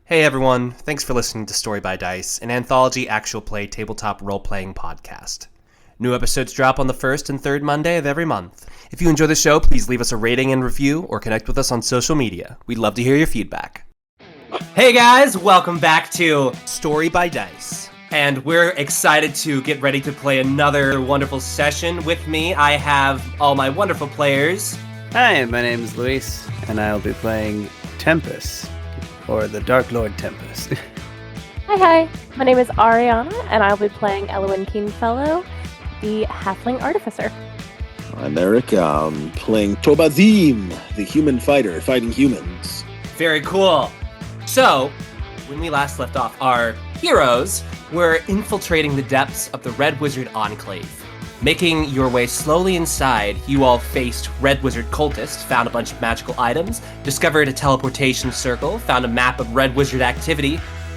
Hey everyone, thanks for listening to Story by Dice, an anthology actual play tabletop role-playing podcast. New episodes drop on the first and third Monday of every month. If you enjoy the show, please leave us a rating and review or connect with us on social media. We'd love to hear your feedback. Hey guys, welcome back to Story by Dice. And we're excited to get ready to play another wonderful session. With me, I have all my wonderful players. Hi, my name is Luis, and I'll be playing Tempest, or the Dark Lord Tempest. Hi, my name is Ariana, and I'll be playing Elwyn Kingfellow, the Halfling Artificer. I'm Eric, playing Tobazim, the human fighter, fighting humans. Very cool. So, when we last left off, our heroes were infiltrating the depths of the Red Wizard Enclave. Making your way slowly inside, you all faced Red Wizard cultists, found a bunch of magical items, discovered a teleportation circle, found a map of Red Wizard activity,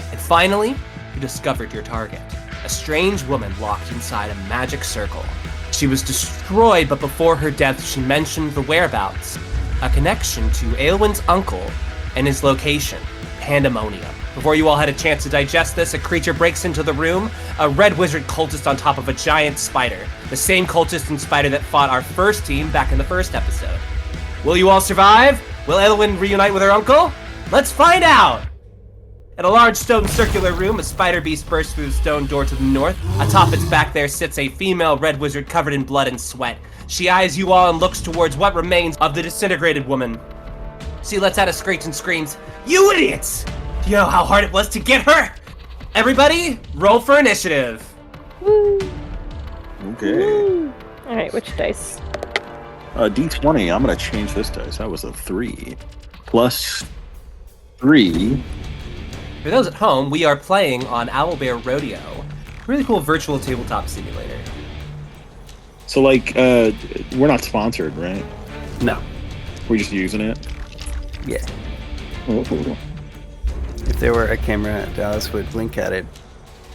and finally, you discovered your target. A strange woman locked inside a magic circle. She was destroyed, but before her death, she mentioned the whereabouts. A connection to Aelwyn's uncle and his location, Pandemonium. Before you all had a chance to digest this, a creature breaks into the room, a Red Wizard cultist on top of a giant spider. The same cultist and spider that fought our first team back in the first episode. Will you all survive? Will Aelwyn reunite with her uncle? Let's find out! In a large stone circular room, a spider beast bursts through the stone door to the north. Atop its back there sits a female Red Wizard covered in blood and sweat. She eyes you all and looks towards what remains of the disintegrated woman. She lets out a screech and screams, "You idiots! Do you know how hard it was to get her?" Everybody, roll for initiative. Woo! Okay. Woo! Alright, which dice? D20, I'm gonna change this dice. That was a 3. Plus 3. For those at home, we are playing on Owlbear Rodeo. Really cool virtual tabletop simulator. So, we're not sponsored, right? No. We're just using it? Yeah. Oh, cool. If there were a camera, Dallas would blink at it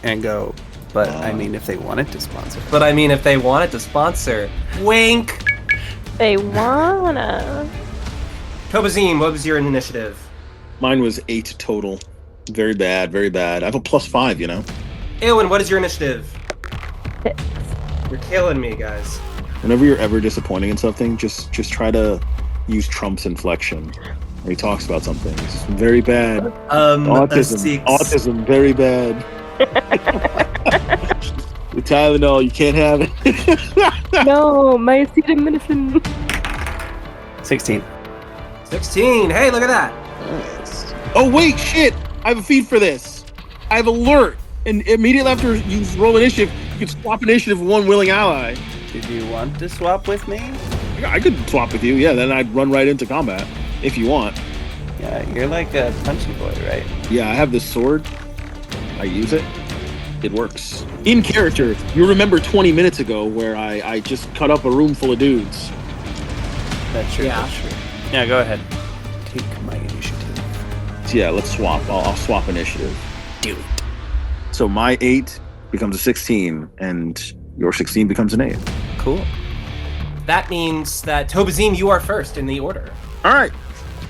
and go, but I mean, if they wanted to sponsor. But I mean, if they wanted to sponsor, wink! They wanna. Tobazim, what was your initiative? Mine was 8 total. Very bad, very bad. I have a plus 5, you know? Aelwyn, what is your initiative? 6. You're killing me, guys. Whenever you're ever disappointing in something, just try to use Trump's inflection. When he talks about something. It's very bad. Autism, very bad. The Tylenol, you can't have it. No, my acetaminophen. 16. 16, hey, look at that. Nice. Oh wait, shit! I have a feed for this. I have alert, and immediately after you roll initiative, you can swap initiative with one willing ally. Did you want to swap with me? I could swap with you, yeah. Then I'd run right into combat if you want. Yeah, you're like a punchy boy, right? Yeah, I have this sword. I use it. It works. In character, you remember 20 minutes ago where I just cut up a room full of dudes. That's true. Yeah. That's true. Yeah, go ahead. Take my initiative. So yeah, let's swap. I'll swap initiative. Do it. So my 8 becomes a 16, and your 16 becomes an 8. Cool. That means that, Tobazim, you are first in the order. All right.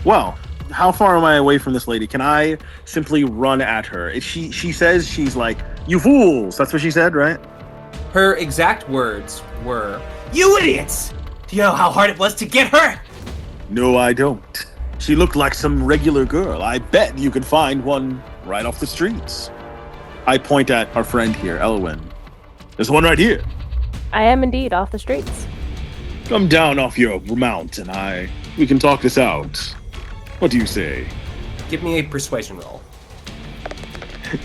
Well, how far am I away from this lady? Can I simply run at her? If she says, she's like, "You fools!" That's what she said, right? Her exact words were, "You idiots! Do you know how hard it was to get her?" No, I don't. She looked like some regular girl. I bet you could find one right off the streets. I point at our friend here, Elwyn. There's one right here. I am indeed off the streets. Come down off your mount and we can talk this out. What do you say? Give me a persuasion roll.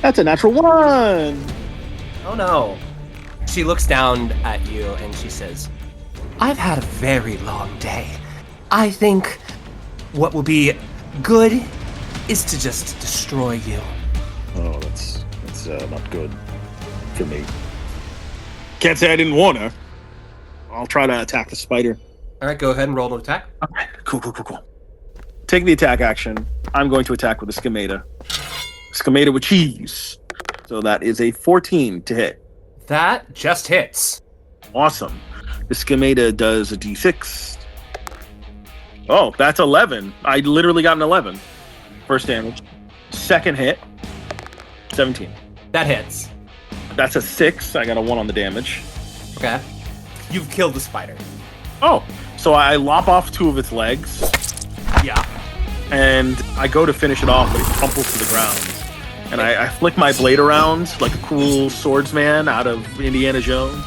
That's a natural 1. Oh no. She looks down at you and she says, "I've had a very long day. I think what will be good is to just destroy you." Oh, that's not good for me. Can't say I didn't warn her. I'll try to attack the spider. All right, go ahead and roll an attack. Okay, cool. Take the attack action. I'm going to attack with a schemata. Schemata with cheese. So that is a 14 to hit. That just hits. Awesome. The schemata does a d6. Oh, that's 11. I literally got an 11. First damage. Second hit, 17. That hits. That's a 6. I got a 1 on the damage. Okay. You've killed the spider. Oh, so I lop off 2 of its legs, Yeah. and I go to finish it off, but it crumples to the ground. And I flick my blade around like a cool swordsman out of Indiana Jones.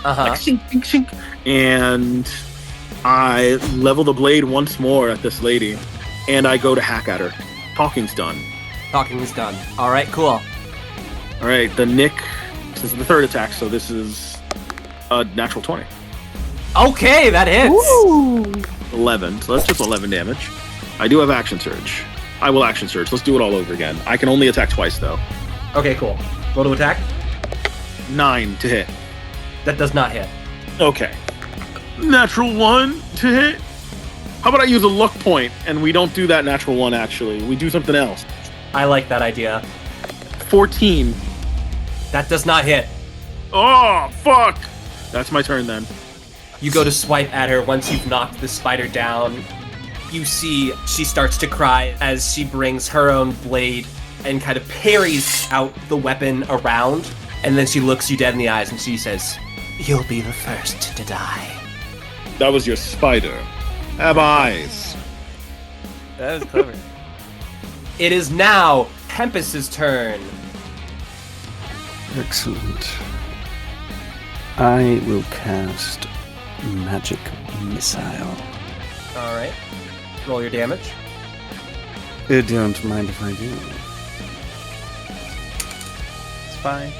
Uh-huh. Like, shink, shink, shink. And I level the blade once more at this lady, and I go to hack at her. Talking's done. Talking is done. All right, cool. All right, the Nick. This is the third attack, so this is a natural 20. Okay, that hits. Ooh. 11, so that's just 11 damage. I do have action surge. I will action surge. Let's do it all over again. I can only attack twice, though. Okay, cool. Roll to attack. 9 to hit. That does not hit. Okay. Natural 1 to hit. How about I use a luck point, and we don't do that natural 1, actually. We do something else. I like that idea. 14. That does not hit. Oh, fuck! That's my turn, then. You go to swipe at her once you've knocked the spider down. You see she starts to cry as she brings her own blade and kind of parries out the weapon around. And then she looks you dead in the eyes and she says, "You'll be the first to die." That was your spider. Have eyes. That was clever. It is now Tempest's turn. Excellent. I will cast Magic Missile. All right. Roll your damage. Don't mind if I do. It's fine.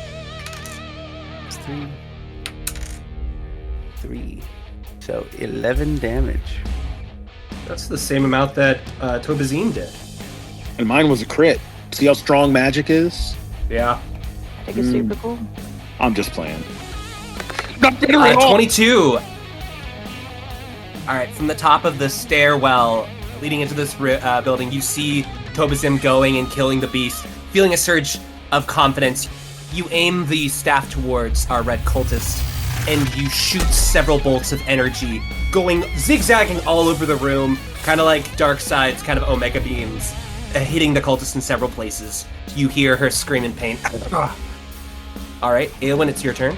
It's 3. 3. So 11 damage. That's the same amount that Tobazine did. And mine was a crit. See how strong magic is? Yeah. I think it's super cool. I'm just playing. 22. All right, from the top of the stairwell leading into this building, you see Tobazim going and killing the beast. Feeling a surge of confidence, you aim the staff towards our red cultist, and you shoot several bolts of energy, going zigzagging all over the room, kind of like Darkseid's kind of Omega beams, hitting the cultist in several places. You hear her scream in pain. All right, Eowyn, it's your turn.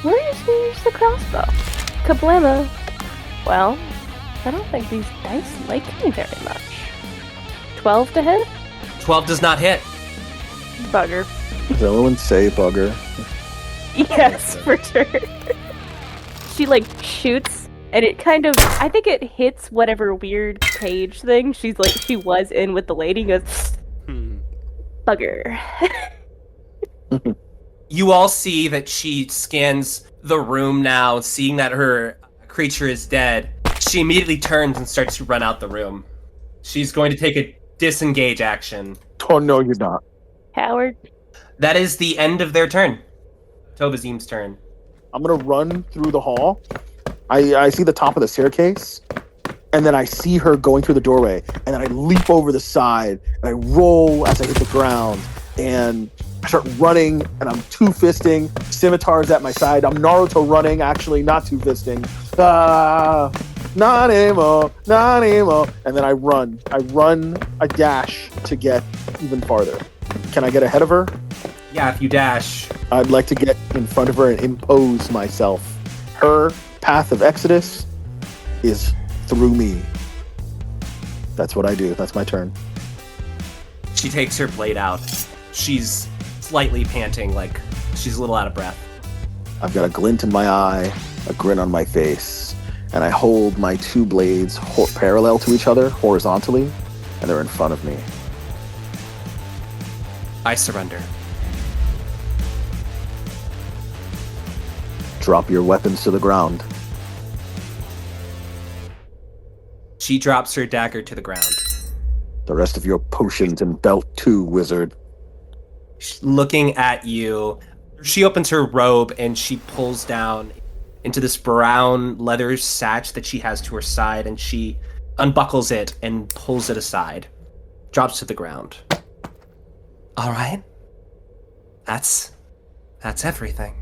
Where is he use the crossbow? Kablamo. Well, I don't think these dice like me very much. 12 to hit? 12 does not hit. Bugger. Does anyone say bugger? Yes, for sure. She shoots, and it kind of, I think it hits whatever weird cage thing she was in with the lady, and goes, bugger. You all see that she scans the room now, seeing that her creature is dead. She immediately turns and starts to run out the room. She's going to take a disengage action. Oh, no, you're not. Howard. That is the end of their turn. Tobazim's turn. I'm gonna run through the hall. I see the top of the staircase, and then I see her going through the doorway, and then I leap over the side, and I roll as I hit the ground, and I start running, and I'm two-fisting. Scimitar's at my side. I'm Naruto running, actually, not two-fisting. Not anymore, not anymore. And then I run. I dash to get even farther. Can I get ahead of her? Yeah, if you dash. I'd like to get in front of her and impose myself. Her path of exodus is through me. That's what I do. That's my turn. She takes her blade out. She's slightly panting, like she's a little out of breath. I've got a glint in my eye, a grin on my face, and I hold my two blades parallel to each other, horizontally, and they're in front of me. I surrender. Drop your weapons to the ground. She drops her dagger to the ground. The rest of your potions and belt too, wizard. Looking at you, she opens her robe and she pulls down into this brown leather satch that she has to her side, and she unbuckles it and pulls it aside. Drops to the ground. All right. That's everything.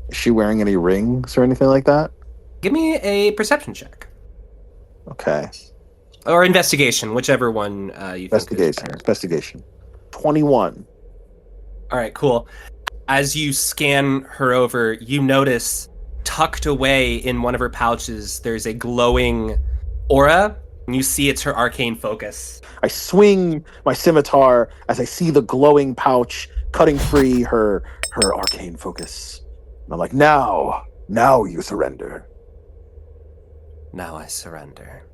Is she wearing any rings or anything like that? Give me a perception check. Okay. Or investigation, whichever one you think is Investigation. better. Investigation. 21. All right, cool. As you scan her over, you notice tucked away in one of her pouches, there's a glowing aura, and you see it's her arcane focus. I swing my scimitar as I see the glowing pouch cutting free her arcane focus. And I'm like, now you surrender. Now I surrender.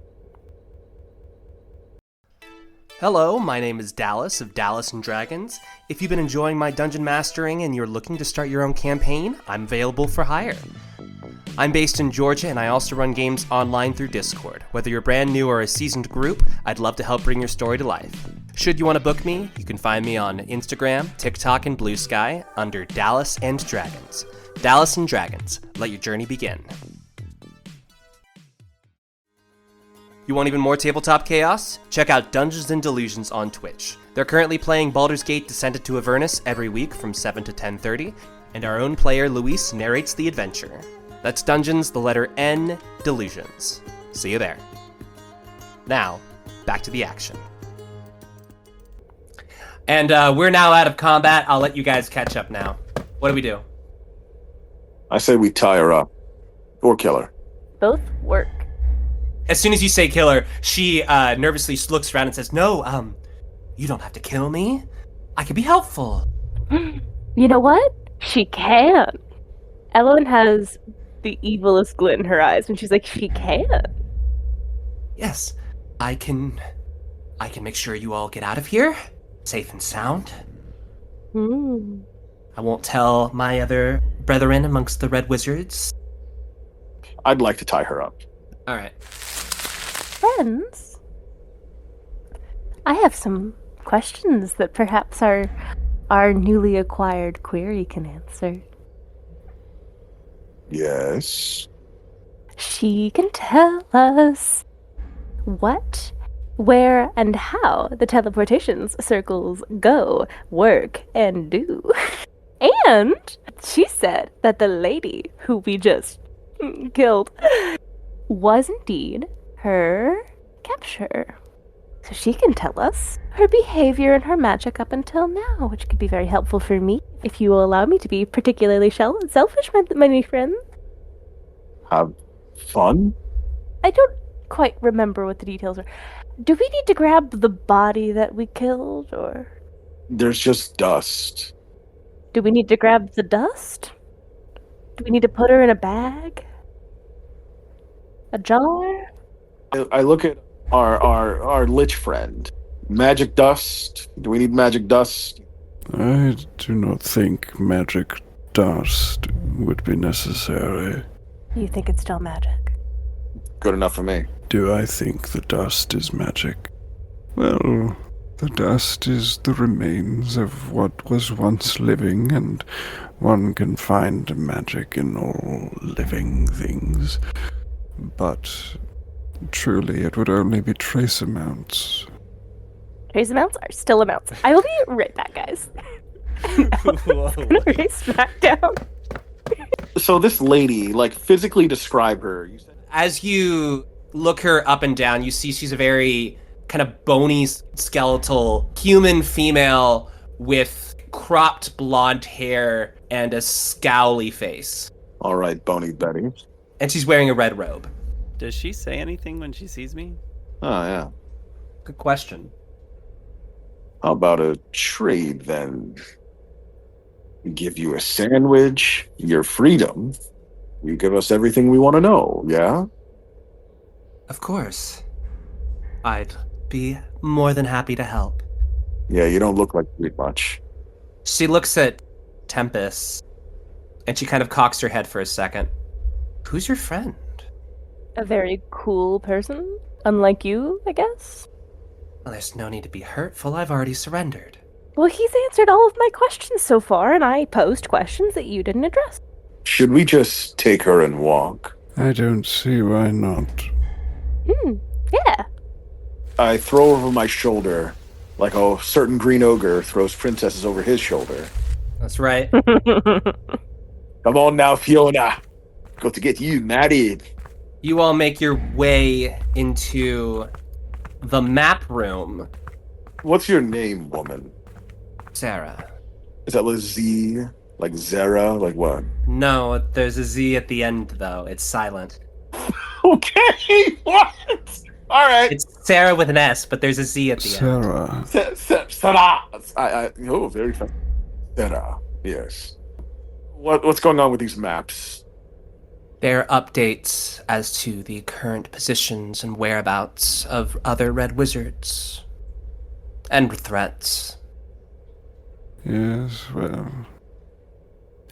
Hello, my name is Dallas of Dallas and Dragons. If you've been enjoying my dungeon mastering and you're looking to start your own campaign, I'm available for hire. I'm based in Georgia and I also run games online through Discord. Whether you're brand new or a seasoned group, I'd love to help bring your story to life. Should you want to book me, you can find me on Instagram, TikTok, and Blue Sky under Dallas and Dragons. Dallas and Dragons, let your journey begin. You want even more tabletop chaos? Check out Dungeons & Delusions on Twitch. They're currently playing Baldur's Gate Descended to Avernus every week from 7 to 10:30, and our own player Luis narrates the adventure. That's Dungeons, the letter N, Delusions. See you there. Now, back to the action. And we're now out of combat. I'll let you guys catch up now. What do we do? I say we tie her up. Or kill her. Both work. As soon as you say kill her, she nervously looks around and says, No, you don't have to kill me. I can be helpful. You know what? She can. Ellen has the evilest glint in her eyes when she's like, she can. Yes, I can make sure you all get out of here, safe and sound. I won't tell my other brethren amongst the Red Wizards. I'd like to tie her up. All right. Friends, I have some questions that perhaps our newly acquired query can answer. Yes. She can tell us what, where, and how the teleportations circles go, work, and do. And she said that the lady who we just killed was indeed her capture. So she can tell us her behavior and her magic up until now, which could be very helpful for me, if you will allow me to be particularly selfish, my friend. Have fun? I don't quite remember what the details are. Do we need to grab the body that we killed, or There's just dust. do we need to grab the dust? Do we need to put her in a bag? A jar? I look at our lich friend. Magic dust? Do we need magic dust? I do not think magic dust would be necessary. You think it's still magic? Good enough for me. Do I think the dust is magic? Well, the dust is the remains of what was once living, and one can find magic in all living things. But truly, it would only be trace amounts. Trace amounts are still amounts. I will be right back, guys. Whoa. Gonna race back down. So this lady, like, physically describe her. You said As you look her up and down, you see she's a very kind of bony, skeletal human female with cropped blonde hair and a scowly face. All right, Bony Betty. And she's wearing a red robe. Does she say anything when she sees me? Oh, yeah. Good question. How about a trade, then? Give you a sandwich, your freedom. You give us everything we want to know, yeah? Of course. I'd be more than happy to help. Yeah, you don't look like you eat much. She looks at Tempest, and she kind of cocks her head for a second. Who's your friend? A very cool person, unlike you, I guess. Well, there's no need to be hurtful. I've already surrendered. Well, he's answered all of my questions so far, and I posed questions that you didn't address. Should we just take her and walk? I don't see why not. Yeah. I throw over my shoulder like a certain green ogre throws princesses over his shoulder. That's right. Come on now, Fiona. Got to get you married. You all make your way into the map room. What's your name, woman? Sarah. Is that with a Z? Like Zara? Like what? No, there's a Z at the end, though. It's silent. Okay, what? All right. It's Sarah with an S, but there's a Z at the end. Sarah. Sarah. Oh, very fun. Sarah. Yes. What's going on with these maps? They're updates as to the current positions and whereabouts of other red wizards. And threats. Yes, well,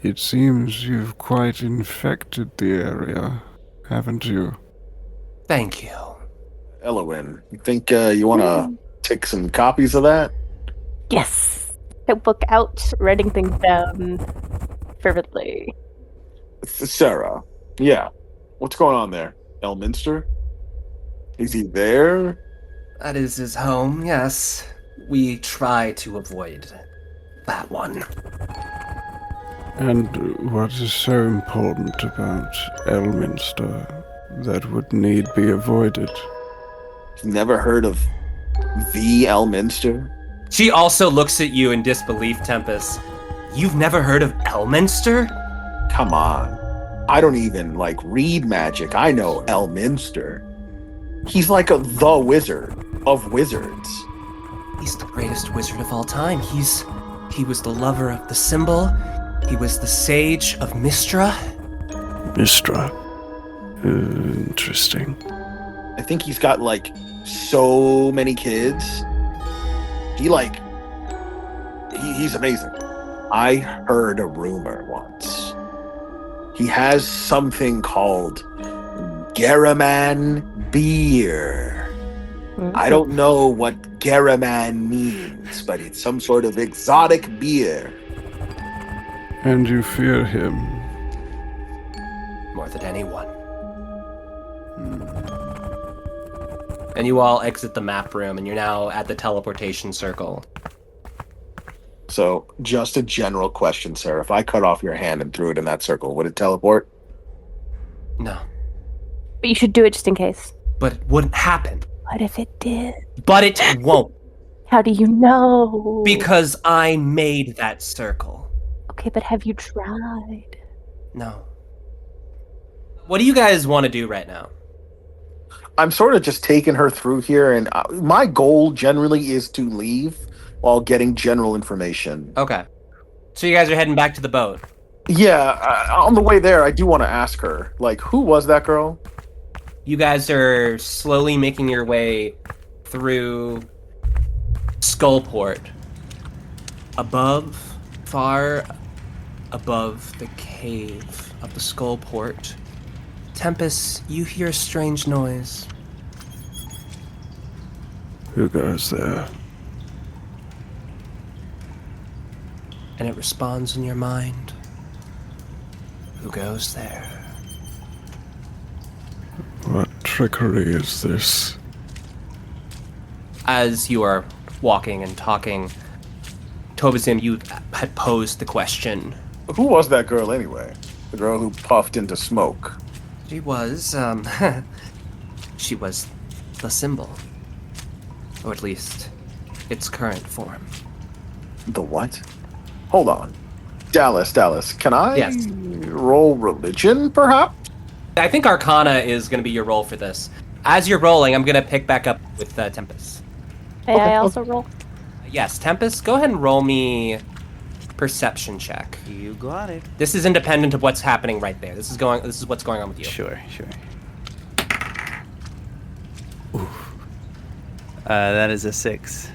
it seems you've quite infected the area, haven't you? Thank you. Elowin, you think you want to take some copies of that? Yes. Notebook out, writing things down fervently. Sarah. Yeah. What's going on there? Elminster? Is he there? That is his home, yes. We try to avoid that one. And what is so important about Elminster that would need be avoided? You've never heard of the Elminster? She also looks at you in disbelief, Tempest. You've never heard of Elminster? Come on. I don't even, read magic. I know Elminster. He's like the wizard of wizards. He's the greatest wizard of all time. He was the lover of the Symbol. He was the sage of Mystra. Mystra. Interesting. I think he's got, so many kids. He's amazing. I heard a rumor once. He has something called Garaman beer. I don't know what Garaman means, but it's some sort of exotic beer. And you fear him? More than anyone. And you all exit the map room, and you're now at the teleportation circle. So, just a general question, sir. If I cut off your hand and threw it in that circle, would it teleport? No. But you should do it just in case. But it wouldn't happen. What if it did? But it won't. How do you know? Because I made that circle. Okay, but have you tried? No. What do you guys want to do right now? I'm sort of just taking her through here, and my goal generally is to leave while getting general information. Okay. So you guys are heading back to the boat. Yeah, on the way there, I do want to ask her, who was that girl? You guys are slowly making your way through Skullport. Far above the cave of the Skullport, Tempest, you hear a strange noise. Who goes there? And it responds in your mind. Who goes there? What trickery is this? As you are walking and talking, Tobazim, you had posed the question. Who was that girl anyway? The girl who puffed into smoke. She was, she was the Symbol. Or at least, its current form. The what? Hold on. Dallas, can I Yes. roll religion, perhaps? I think Arcana is going to be your roll for this. As you're rolling, I'm going to pick back up with Tempest. May I also roll? Yes, Tempest, go ahead and roll me perception check. You got it. This is independent of what's happening right there. This is what's going on with you. Sure. That is a 6.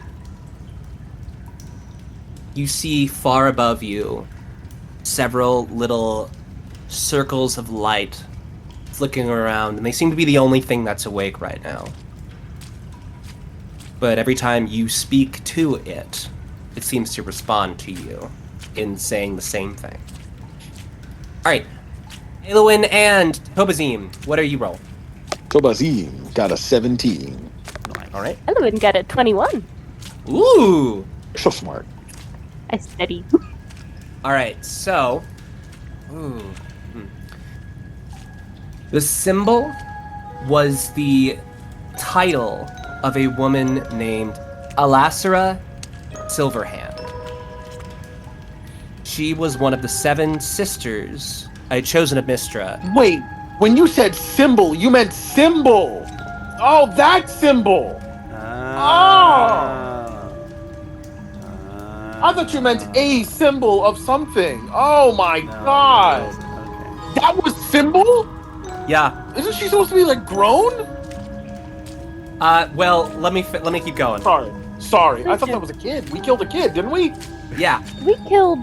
You see far above you several little circles of light flicking around, and they seem to be the only thing that's awake right now. But every time you speak to it, it seems to respond to you in saying the same thing. Alright, Elowin and Tobazim, what are you rolling? Tobazim got a 17. Alright. Elwin got a 21. Ooh! So smart. I studied. Alright, so... The Symbol was the title of a woman named Alasara Silverhand. She was one of the 7 sisters I had chosen of Mistra. Wait, when you said symbol, you meant symbol. Oh, that symbol. I thought you meant a symbol of something. Oh my god. Okay. That was symbol? Yeah. Isn't she supposed to be like grown? Well, let me keep going. Sorry. I thought that was a kid. We killed a kid, didn't we? Yeah. We killed.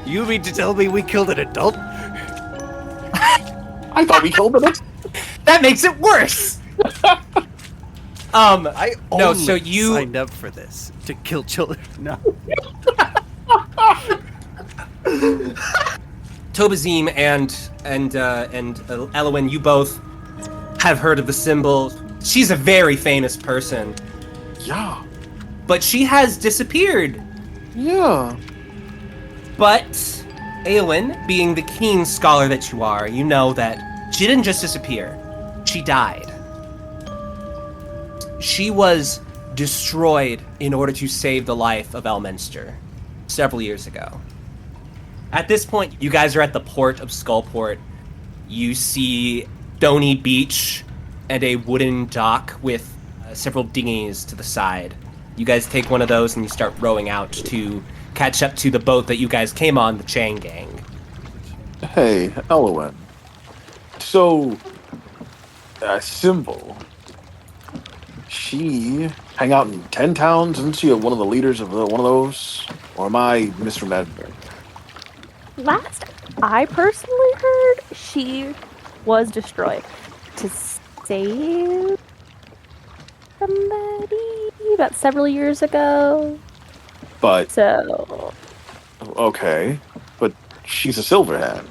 You mean to tell me we killed an adult? I thought we killed them. That makes it worse. I No, only so you- signed up for this to kill children. No. Tobazim and Elowin, you both have heard of the symbol. She's a very famous person, Yeah. but she has disappeared. Yeah. But Eowyn, being the keen scholar that you are, you know that she didn't just disappear. She died. She was destroyed in order to save the life of Elminster several years ago. At this point, you guys are at the port of Skullport. You see stony beach and a wooden dock with several dinghies to the side. You guys take one of those and you start rowing out to catch up to the boat that you guys came on, the Chang Gang. Hey, Elowin. So, Symbol. She hang out in 10 towns? Isn't she one of the leaders of one of those? Or am I misremembering? Last I personally heard, she was destroyed to save somebody about several years ago. But, So, okay. But she's a Silverhand.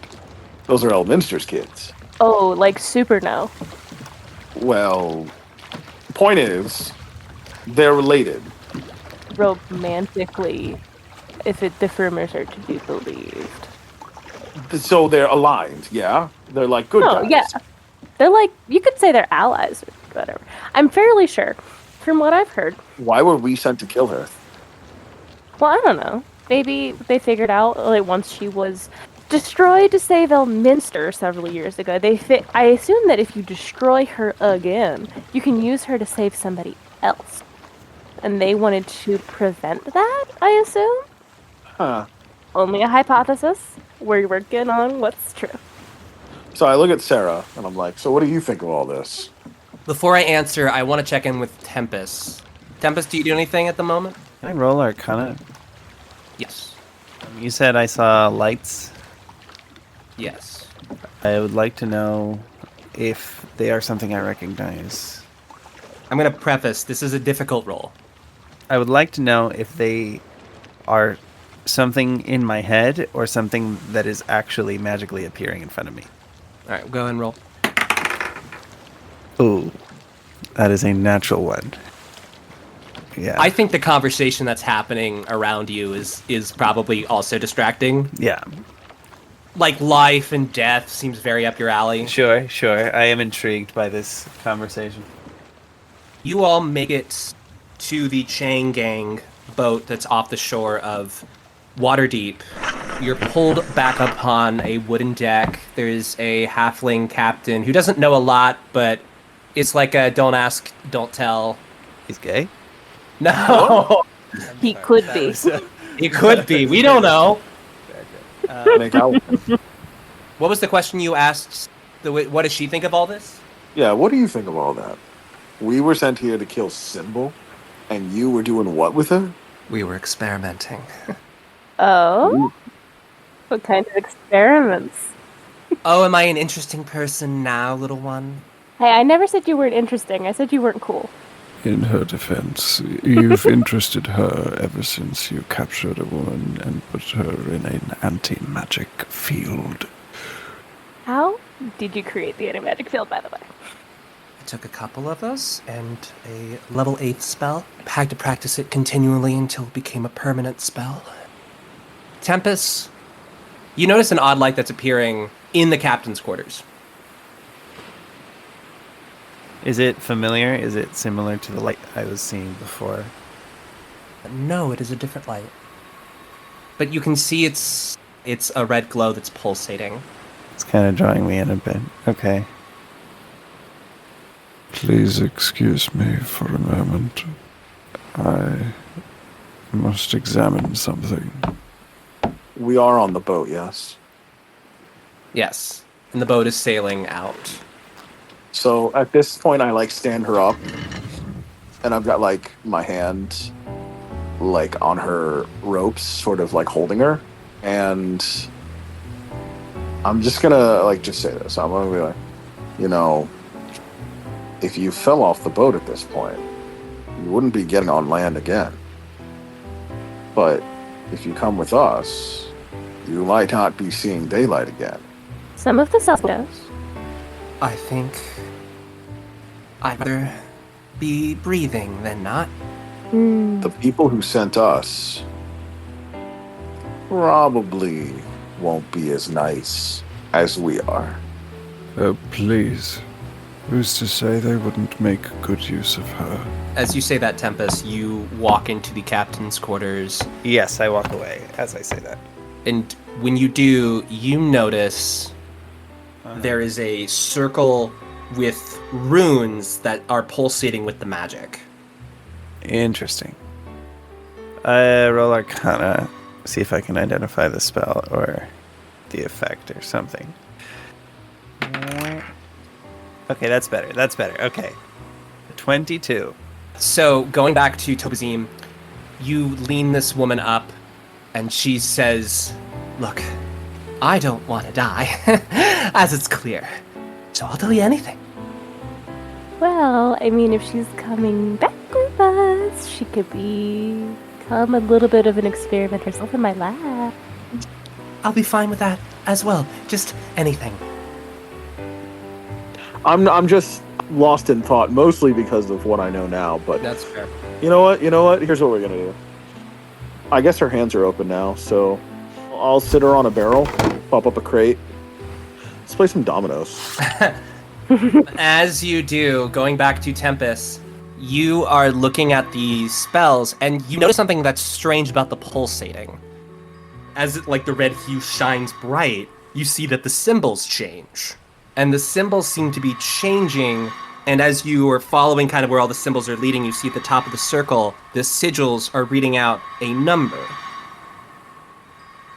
Those are Elminster's kids. oh, like super no. Well, point is, they're related. Romantically, if the rumors are to be believed. So they're aligned, yeah? They're like good Oh, guys. yeah. They're like, you could say they're allies or whatever. I'm fairly sure, from what I've heard. Why were we sent to kill her? Well, I don't know. Maybe they figured out, like, once she was destroyed to save Elminster several years ago, I assume that if you destroy her again, you can use her to save somebody else. And they wanted to prevent that, I assume? Huh. Only a hypothesis. We're working on what's true. So I look at Sarah, and I'm like, so what do you think of all this? Before I answer, I want to check in with Tempest. Tempest, do you do anything at the moment? Can I roll Arcana? Yes. You said I saw lights. Yes. I would like to know if they are something I recognize. I'm going to preface, this is a difficult roll. I would like to know if they are something in my head or something that is actually magically appearing in front of me. All right, go ahead and roll. Ooh, that is a natural one. Yeah. I think the conversation that's happening around you is probably also distracting. Yeah. Like life and death seems very up your alley. Sure. I am intrigued by this conversation. You all make it to the Chang Gang boat that's off the shore of Waterdeep. You're pulled back upon a wooden deck. There's a halfling captain who doesn't know a lot, but it's like a don't ask, don't tell. He's gay? No, He could be. he could be. We don't know. Make out. What was the question you asked? What does she think of all this? Yeah, what do you think of all that? We were sent here to kill Symbol, and you were doing what with her? We were experimenting. Oh? What kind of experiments? Oh, am I an interesting person now, little one? Hey, I never said you weren't interesting. I said you weren't cool. In her defense, you've interested her ever since you captured a woman and put her in an anti-magic field. How did you create the animagic field, by the way? It took a couple of us and a level 8 spell. I had to practice it continually until it became a permanent spell. Tempest, you notice an odd light that's appearing in the captain's quarters. Is it familiar? Is it similar to the light I was seeing before? No, it is a different light. But you can see it's a red glow that's pulsating. It's kind of drawing me in a bit. Okay. Please excuse me for a moment. I must examine something. We are on the boat, yes. Yes, and the boat is sailing out. So at this point, I stand her up, and I've got my hand on her ropes, sort of holding her, and I'm just gonna just say this. I'm gonna be if you fell off the boat at this point, you wouldn't be getting on land again. But if you come with us, you might not be seeing daylight again. Some of the stuff does. I think I'd rather be breathing than not. The people who sent us probably won't be as nice as we are. Oh, please. Who's to say they wouldn't make good use of her? As you say that, Tempest, you walk into the captain's quarters. Yes, I walk away as I say that. And when you do, you notice there is a circle with runes that are pulsating with the magic. Interesting. I roll Arcana, see if I can identify the spell or the effect or something. Okay, that's better. That's better. Okay. 22. So, going back to Tobazim, you lean this woman up, and she says, "Look, I don't want to die, as it's clear. So I'll tell you anything." Well, I mean, if she's coming back with us, she could become a little bit of an experiment herself in my lab. I'll be fine with that as well. Just anything. I'm just lost in thought, mostly because of what I know now. But That's fair. you know what? Here's what we're gonna do. I guess her hands are open now, so I'll sit her on a barrel, pop up a crate. Let's play some dominoes. As you do, going back to Tempest, you are looking at the spells, and you notice something that's strange about the pulsating. As the red hue shines bright, you see that the symbols change. And the symbols seem to be changing, and as you are following kind of where all the symbols are leading, you see at the top of the circle, the sigils are reading out a number.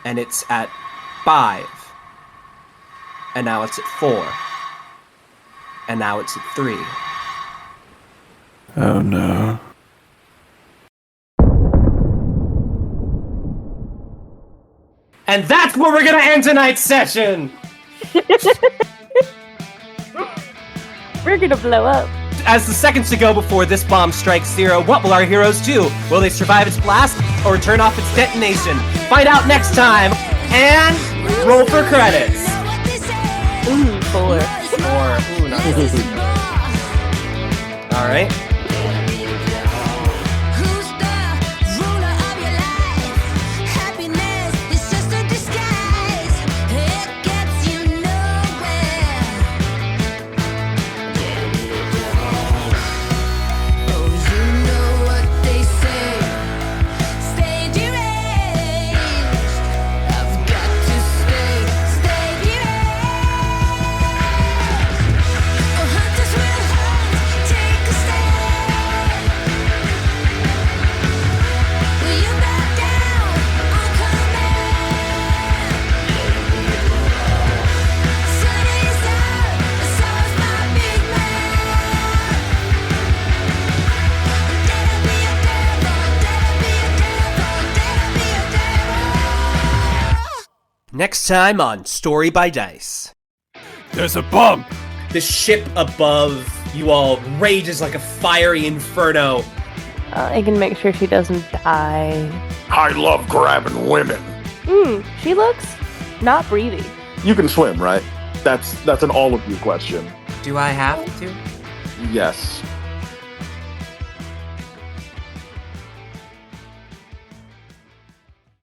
And it's at 5. And now it's at 4. And now it's at 3. Oh no. And that's where we're gonna end tonight's session! We're gonna blow up. As the seconds to go before this bomb strikes zero, what will our heroes do? Will they survive its blast or turn off its detonation? Find out next time, and roll for credits. Ooh, 4. Ooh, not All right. Who's the ruler of your life? Happiness is just a disguise. It gets you nowhere. Oh, you know what they say. Stay deranged. I've got to stay deranged. Oh, hunters will hunt, take a stand. Will you back down on command? Sun is out, and so is my big man. Dare to be a devil, dare to be a devil, dare to be a devil. Next time on Story by Dice. There's a bump! The ship above you all rages like a fiery inferno. I can make sure she doesn't die. I love grabbing women. She looks not breathing. You can swim, right? That's an all of you question. Do I have to? Yes.